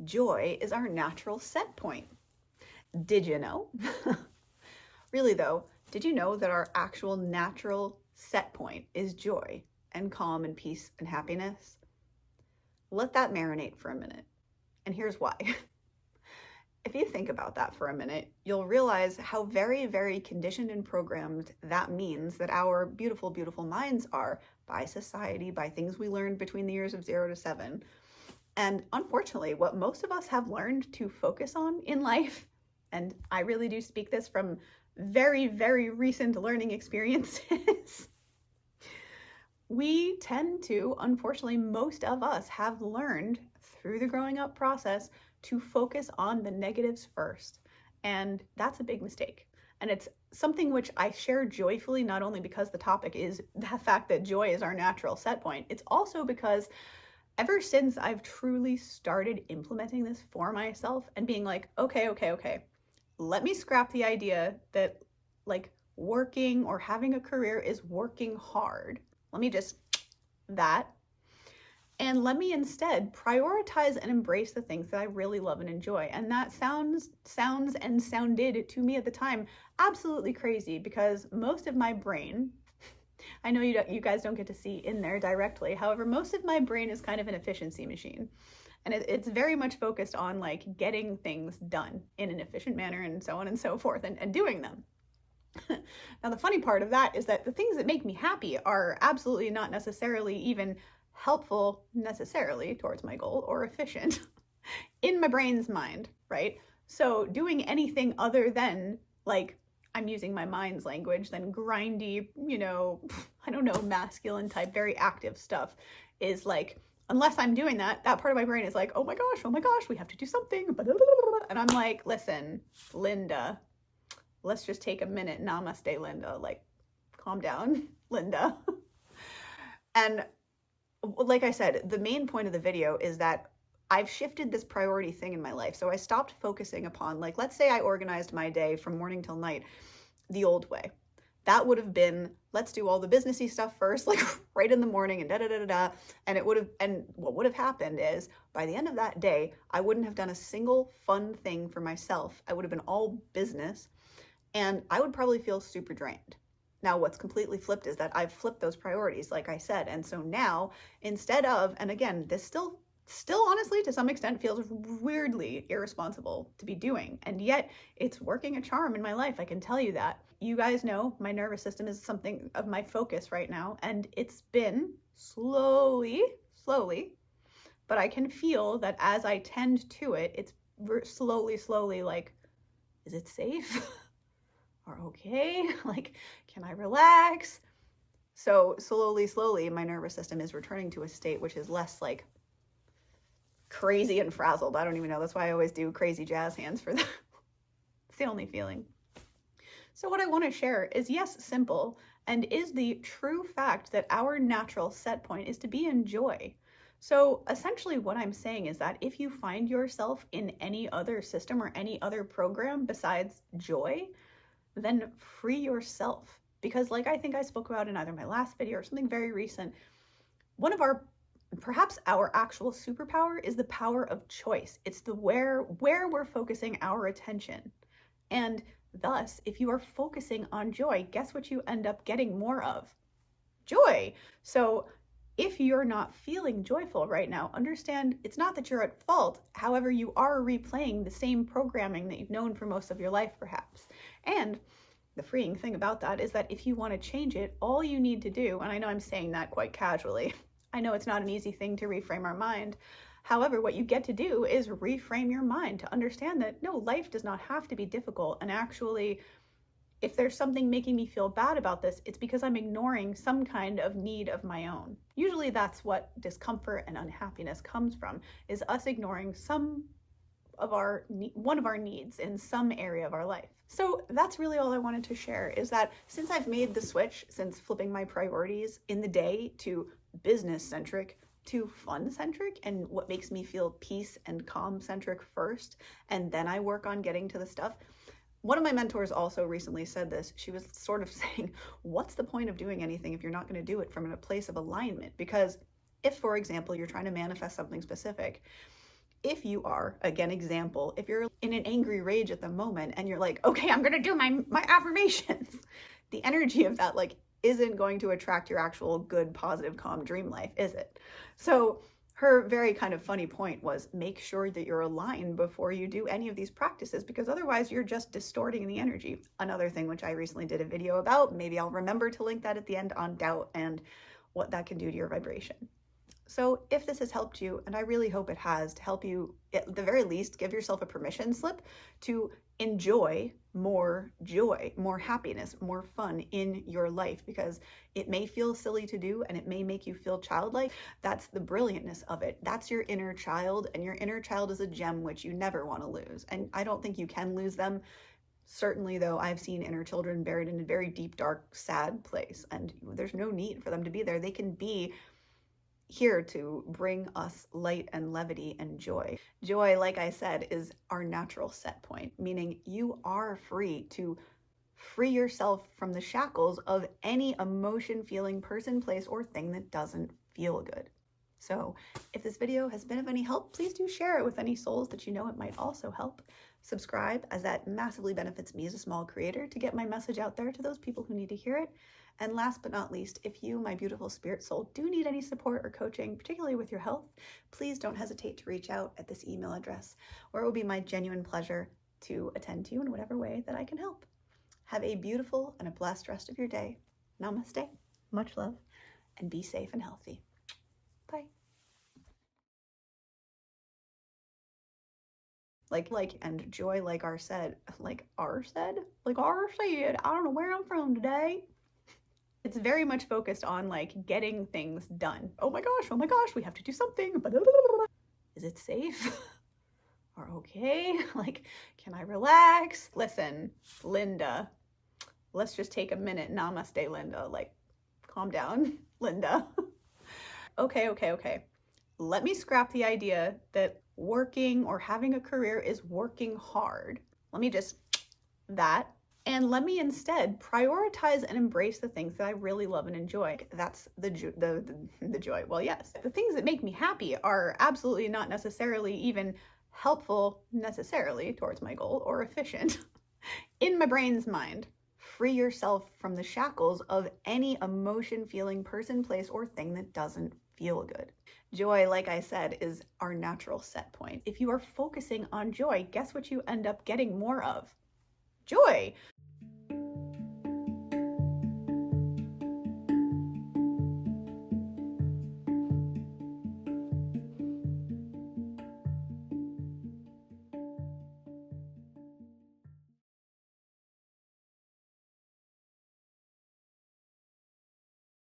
Joy is our natural set point. Did you know? Really though, did you know that our actual natural set point is joy and calm and peace and happiness? Let that marinate for a minute. And here's why. If you think about that for a minute, you'll realize how very, very conditioned and programmed that means that our beautiful, beautiful minds are by society, by things we learned between the years of 0 to 7. And unfortunately, what most of us have learned to focus on in life, and I really do speak this from very, very recent learning experiences, we tend to, unfortunately, most of us have learned through the growing up process to focus on the negatives first. And that's a big mistake. And it's something which I share joyfully, not only because the topic is the fact that joy is our natural set point, it's also because ever since I've truly started implementing this for myself and being like, okay, let me scrap the idea that like working or having a career is working hard. Let me just that. And let me instead prioritize and embrace the things that I really love and enjoy. And that sounds and sounded to me at the time absolutely crazy, because most of my brain, I know you guys don't get to see in there directly. However, most of my brain is kind of an efficiency machine. And it's very much focused on like getting things done in an efficient manner and so on and so forth, and doing them. Now, the funny part of that is that the things that make me happy are absolutely not necessarily even helpful necessarily towards my goal or efficient in my brain's mind, right? So doing anything other than, like, I'm using my mind's language, then grindy, I don't know, masculine type, very active stuff is like, unless I'm doing that part of my brain is like, oh my gosh, we have to do something. And I'm like, listen, Linda, let's just take a minute. Namaste, Linda. Like, calm down, Linda. And like I said, the main point of the video is that I've shifted this priority thing in my life. So I stopped focusing upon, like, let's say I organized my day from morning till night the old way. That would have been, let's do all the businessy stuff first, like right in the morning and da-da-da-da-da. And what would have happened is by the end of that day, I wouldn't have done a single fun thing for myself. I would have been all business, and I would probably feel super drained. Now, what's completely flipped is that I've flipped those priorities, like I said. And so now, instead of, and again, this still honestly, to some extent, feels weirdly irresponsible to be doing. And yet it's working a charm in my life. I can tell you that. You guys know my nervous system is something of my focus right now. And it's been slowly, but I can feel that as I tend to it, it's slowly like, is it safe? Or okay? Like, can I relax? So slowly, my nervous system is returning to a state which is less like crazy and frazzled. I don't even know. That's why I always do crazy jazz hands for that. It's the only feeling. So what I want to share is, yes, simple, and is the true fact that our natural set point is to be in joy. So essentially what I'm saying is that if you find yourself in any other system or any other program besides joy, then free yourself. Because like I think I spoke about in either my last video or something very recent, one of perhaps our actual superpower is the power of choice. It's the where we're focusing our attention. And thus, if you are focusing on joy, guess what you end up getting more of? Joy. So if you're not feeling joyful right now, understand it's not that you're at fault. However, you are replaying the same programming that you've known for most of your life, perhaps. And the freeing thing about that is that if you want to change it, all you need to do, and I know I'm saying that quite casually, I know it's not an easy thing to reframe our mind. However, what you get to do is reframe your mind to understand that no, life does not have to be difficult. And actually, if there's something making me feel bad about this, it's because I'm ignoring some kind of need of my own. Usually that's what discomfort and unhappiness comes from, is us ignoring one of our needs in some area of our life. So that's really all I wanted to share, is that since I've made the switch, since flipping my priorities in the day to business-centric to fun-centric and what makes me feel peace and calm-centric first, and then I work on getting to the stuff. One of my mentors also recently said this. She was sort of saying, what's the point of doing anything if you're not going to do it from a place of alignment? Because if, for example, you're trying to manifest something specific, if you are, again, example, if you're in an angry rage at the moment and you're like, okay, I'm gonna do my affirmations, the energy of that like isn't going to attract your actual good, positive, calm dream life, is it? So her very kind of funny point was make sure that you're aligned before you do any of these practices, because otherwise you're just distorting the energy. Another thing which I recently did a video about, maybe I'll remember to link that at the end, on doubt and what that can do to your vibration. So if this has helped you, and I really hope it has, to help you at the very least give yourself a permission slip to enjoy more joy, more happiness, more fun in your life, because it may feel silly to do and it may make you feel childlike. That's the brilliantness of it. That's your inner child, and your inner child is a gem which you never want to lose. And I don't think you can lose them. Certainly, though, I've seen inner children buried in a very deep, dark, sad place, and there's no need for them to be there. They can be here to bring us light and levity and joy. Joy, like I said, is our natural set point, meaning you are free to free yourself from the shackles of any emotion, feeling, person, place, or thing that doesn't feel good. So if this video has been of any help, please do share it with any souls that you know it might also help. Subscribe, as that massively benefits me as a small creator to get my message out there to those people who need to hear it. And last but not least, if you, my beautiful spirit soul, do need any support or coaching, particularly with your health, please don't hesitate to reach out at this email address, where it will be my genuine pleasure to attend to you in whatever way that I can help. Have a beautiful and a blessed rest of your day. Namaste, much love, and be safe and healthy. Bye. And joy, like R said, I don't know where I'm from today. It's very much focused on like getting things done. Oh my gosh, we have to do something. Is it safe? Or okay? Like, can I relax? Listen, Linda, let's just take a minute. Namaste, Linda. Like, calm down, Linda. Okay. Let me scrap the idea that working or having a career is working hard. Let me just that. And let me instead prioritize and embrace the things that I really love and enjoy. That's the joy. Well, yes, the things that make me happy are absolutely not necessarily even helpful necessarily towards my goal or efficient. In my brain's mind, free yourself from the shackles of any emotion, feeling, person, place, or thing that doesn't feel good. Joy, like I said, is our natural set point. If you are focusing on joy, guess what you end up getting more of? Joy.